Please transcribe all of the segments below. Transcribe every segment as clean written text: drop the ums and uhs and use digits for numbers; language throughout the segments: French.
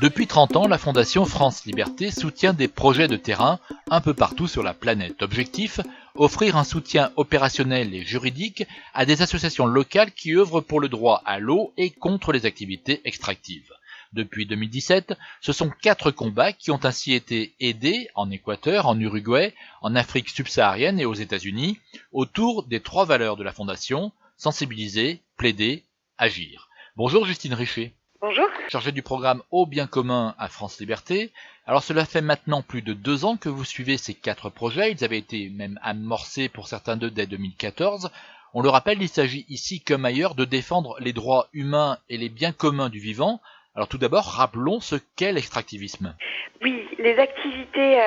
Depuis 30 ans, la Fondation France Liberté soutient des projets de terrain un peu partout sur la planète. Objectif, offrir un soutien opérationnel et juridique à des associations locales qui œuvrent pour le droit à l'eau et contre les activités extractives. Depuis 2017, ce sont 4 combats qui ont ainsi été aidés en Équateur, en Uruguay, en Afrique subsaharienne et aux États-Unis, autour des 3 valeurs de la Fondation: sensibiliser, plaider, agir. Bonjour Justine Richer. Bonjour. Chargée du programme Au bien commun à France Liberté. Alors cela fait maintenant plus de 2 ans que vous suivez ces 4 projets. Ils avaient été même amorcés pour certains d'eux dès 2014. On le rappelle, il s'agit ici comme ailleurs de défendre les droits humains et les biens communs du vivant. Alors tout d'abord, rappelons ce qu'est l'extractivisme. Oui, les activités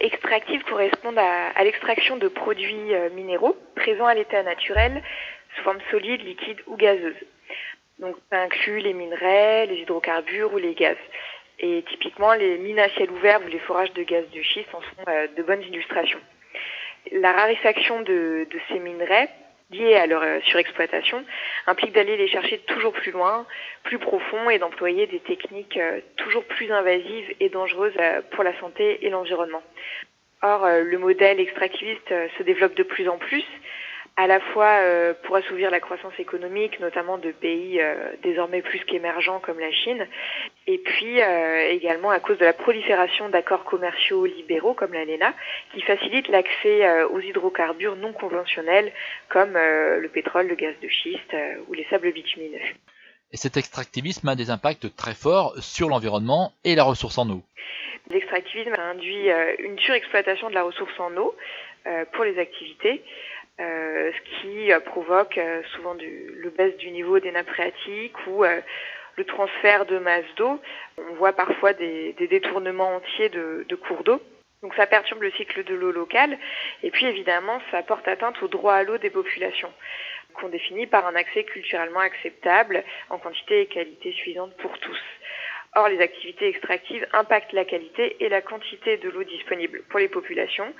extractives correspondent à l'extraction de produits minéraux présents à l'état naturel sous forme solide, liquide ou gazeuse. Donc ça inclut les minerais, les hydrocarbures ou les gaz. Et typiquement, les mines à ciel ouvert ou les forages de gaz de schiste en sont de bonnes illustrations. La raréfaction de ces minerais, liés à leur surexploitation, implique d'aller les chercher toujours plus loin, plus profond, et d'employer des techniques toujours plus invasives et dangereuses pour la santé et l'environnement. Or, le modèle extractiviste se développe de plus en plus, à la fois pour assouvir la croissance économique, notamment de pays désormais plus qu'émergents comme la Chine, et puis également à cause de la prolifération d'accords commerciaux libéraux comme l'ALENA, qui facilitent l'accès aux hydrocarbures non conventionnels comme le pétrole, le gaz de schiste ou les sables bitumineux. Et cet extractivisme a des impacts très forts sur l'environnement et la ressource en eau. L'extractivisme induit une surexploitation de la ressource en eau pour les activités, ce qui provoque souvent le baisse du niveau des nappes phréatiques ou le transfert de masse d'eau. On voit parfois des détournements entiers de cours d'eau. Donc ça perturbe le cycle de l'eau locale et puis évidemment ça porte atteinte au droit à l'eau des populations, qu'on définit par un accès culturellement acceptable en quantité et qualité suffisante pour tous. Or, les activités extractives impactent la qualité et la quantité de l'eau disponible pour les populations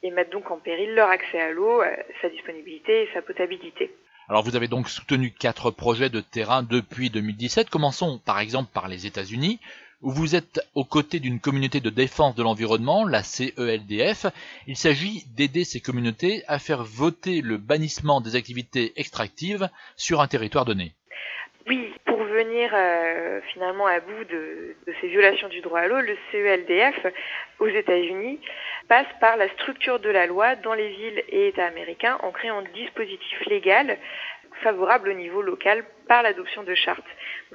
et mettent donc en péril leur accès à l'eau, sa disponibilité et sa potabilité. Alors vous avez donc soutenu 4 projets de terrain depuis 2017. Commençons par exemple par les États-Unis, où vous êtes aux côtés d'une communauté de défense de l'environnement, la CELDF. Il s'agit d'aider ces communautés à faire voter le bannissement des activités extractives sur un territoire donné. Oui, pour venir finalement à bout de ces violations du droit à l'eau, le CELDF aux États-Unis passe par la structure de la loi dans les villes et États américains en créant un dispositif légal favorable au niveau local par l'adoption de chartes.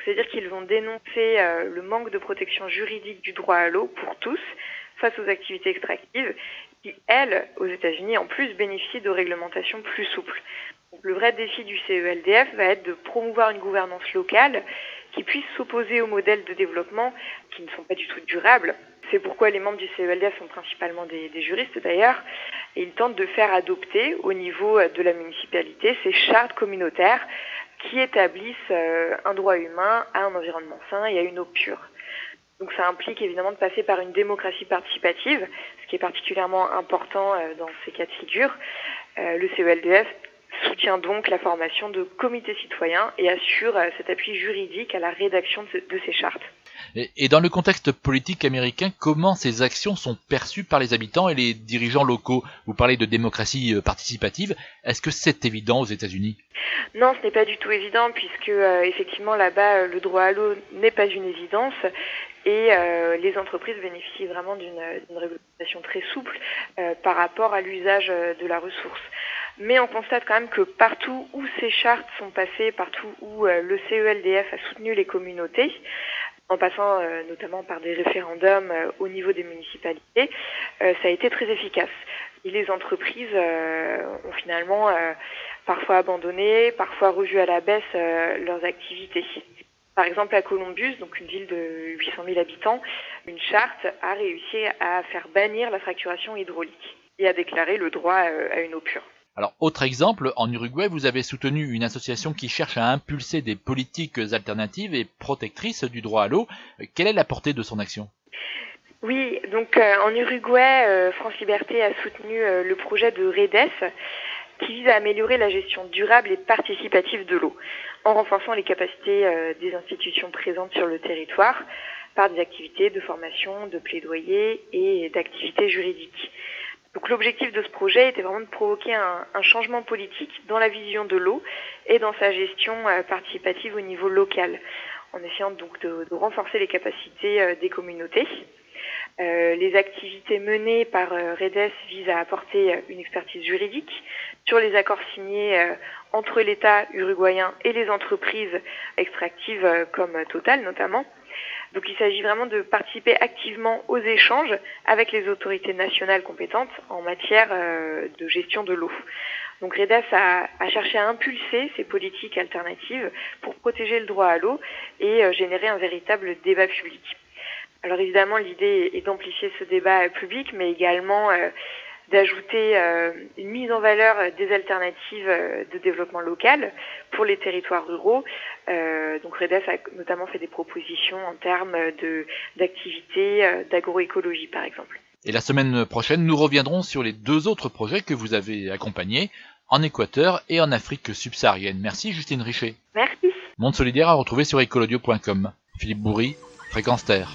C'est-à-dire qu'ils vont dénoncer le manque de protection juridique du droit à l'eau pour tous face aux activités extractives qui, elles, aux États-Unis, en plus, bénéficient de réglementations plus souples. Donc, le vrai défi du CELDF va être de promouvoir une gouvernance locale qui puisse s'opposer aux modèles de développement qui ne sont pas du tout durables. C'est pourquoi les membres du CELDF sont principalement des juristes d'ailleurs, et ils tentent de faire adopter au niveau de la municipalité ces chartes communautaires qui établissent un droit humain à un environnement sain et à une eau pure. Donc ça implique évidemment de passer par une démocratie participative, ce qui est particulièrement important dans ces cas de figure. Le CELDF soutient donc la formation de comités citoyens et assure cet appui juridique à la rédaction de ces chartes. Et dans le contexte politique américain, comment ces actions sont perçues par les habitants et les dirigeants locaux? Vous parlez de démocratie participative. Est-ce que c'est évident aux États-Unis? Non, ce n'est pas du tout évident puisque effectivement là-bas le droit à l'eau n'est pas une évidence et les entreprises bénéficient vraiment d'une réglementation très souple par rapport à l'usage de la ressource. Mais on constate quand même que partout où ces chartes sont passées, partout où le CELDF a soutenu les communautés, en passant notamment par des référendums au niveau des municipalités, ça a été très efficace. Et les entreprises ont finalement parfois abandonné, parfois revu à la baisse leurs activités. Par exemple, à Columbus, donc une ville de 800 000 habitants, une charte a réussi à faire bannir la fracturation hydraulique et à déclarer le droit à une eau pure. Alors, autre exemple, en Uruguay, vous avez soutenu une association qui cherche à impulser des politiques alternatives et protectrices du droit à l'eau. Quelle est la portée de son action? Oui, donc en Uruguay, France Liberté a soutenu le projet de REDES qui vise à améliorer la gestion durable et participative de l'eau en renforçant les capacités des institutions présentes sur le territoire. par des activités de formation, de plaidoyer et d'activités juridiques. Donc l'objectif de ce projet était vraiment de provoquer un changement politique dans la vision de l'eau et dans sa gestion participative au niveau local, en essayant donc de renforcer les capacités des communautés. Les activités menées par REDES visent à apporter une expertise juridique sur les accords signés entre l'État uruguayen et les entreprises extractives comme Total notamment. Donc il s'agit vraiment de participer activement aux échanges avec les autorités nationales compétentes en matière de gestion de l'eau. Donc REDES a cherché à impulser ces politiques alternatives pour protéger le droit à l'eau et générer un véritable débat public. Alors évidemment, l'idée est d'amplifier ce débat public, mais également d'ajouter une mise en valeur des alternatives de développement local pour les territoires ruraux. Donc REDES a notamment fait des propositions en termes d'activités d'agroécologie, par exemple. Et la semaine prochaine, nous reviendrons sur les 2 autres projets que vous avez accompagnés en Équateur et en Afrique subsaharienne. Merci Justine Richet. Merci. Monde solidaire à retrouver sur écolodio.com. Philippe Bourry, Fréquence Terre.